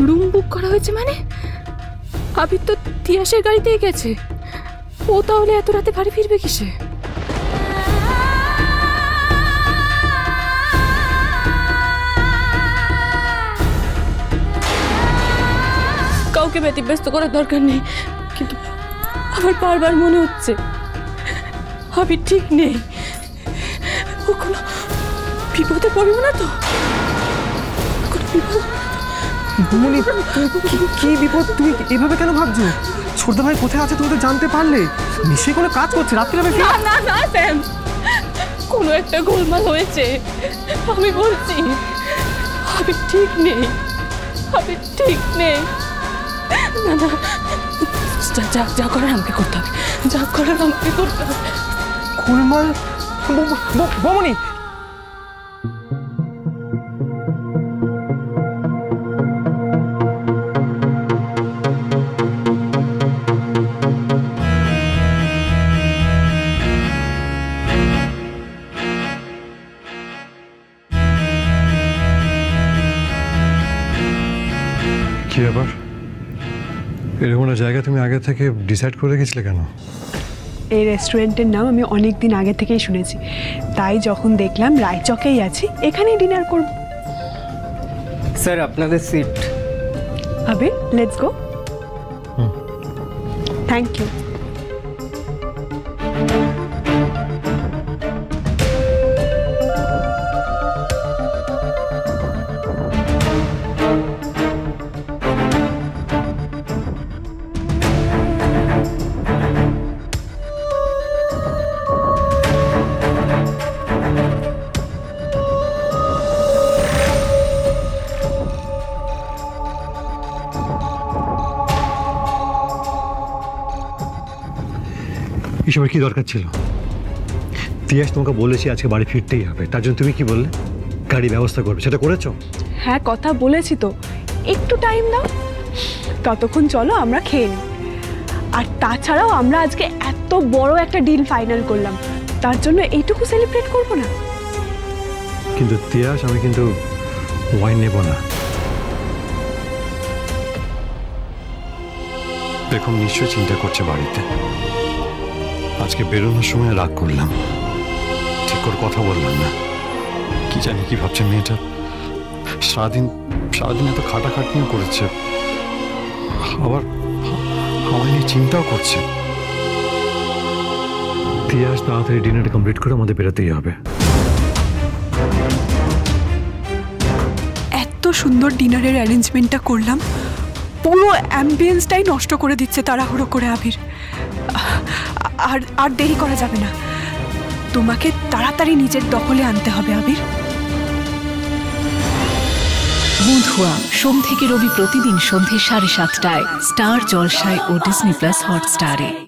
Room book করা হয়েছে মানে? আবির তো তিয়াসের গাড়িতেই গেছে, ও তাহলে এত রাতে বাড়ি ফিরবে কিসে? কাউকে ব্যতিব্যস্ত করার দরকার নেই, কিন্তু আমার বারবার মনে হচ্ছে আবির ঠিক নেই। ও কোনো বিপদে পড়বে না তো? বৌমনি, কি বিপদ? তুমি এভাবে কেন ভাবছো? ছোটদা ভাই কোথায় আছে তুমি তো জানতে পারলে? নিশ্চয়ই কোনো কাজ করছে, রাত্রিবেলা। না না না স্যাম, কোনো একটা গোলমাল হয়েছে, আমি বলছি। আবির ঠিক নেই, আবির ঠিক নেই। না না, যা করার আমাকে করতে হবে, যা করার আমাকে করতে হবে। গোলমাল? বৌমনি, কি ব্যাপার? এরকম একটা জায়গা তুমি আগে থেকে ডিসাইড করে গেছিলে কেন? এই রেস্টুরেন্টের নাম আমি অনেক দিন আগে থেকেই শুনেছি, তাই যখন দেখলাম রায়চকেই আছি, এখানেই ডিনার করব। স্যার আপনাদের seat. Abir, let's go. Thank you. এসবের কি দরকার ছিল? তিয়াস তোমাকে বলেছি আজকে বাড়ি ফিরতেই হবে, তার জন্য তুমি কি বললে? গাড়ি ব্যবস্থা করবে, সেটা করেছো? হ্যাঁ, কথা বলেছি তো, একটু টাইম দাও, ততক্ষণ চলো আমরা খেয়ে নিই। আর তাছাড়াও আমরা আজকে এত বড় একটা ডিল ফাইনাল করলাম, তার জন্য এইটুকু সেলিব্রেট করবো না? কিন্তু তিয়াস, আমি কিন্তু ওয়াইন নেব না। এরকম নিশ্চয়ই চিন্তা করছে বাড়িতে। আজকে বেরোনোর সময় রাগ করলাম, ঠিক করে কথা বললাম না। কি জানি কি ভাবছে মেয়েটা। সারাদিন এত খাটাখাটনিও করেছে, আবার আমায় নিয়ে চিন্তাও করছে। তিয়াস, তাড়াতাড়ি ডিনারটা কমপ্লিট করে আমাদের বেরোতেই হবে। এত সুন্দর ডিনারের অ্যারেঞ্জমেন্টটা করলাম, পুরো অ্যাম্বিয়েন্সটাই নষ্ট করে দিচ্ছে তাড়াহুড়ো করে আবির। আর দেরি করা যাবে না, তোমাকে তাড়াতাড়ি নিজের দখলে আনতে হবে আবির। বন্ধুয়া, সোম থেকে রবি প্রতিদিন সন্ধ্যে 7:30টায় স্টার জলসায় ও ডিজনি প্লাস হটস্টারে।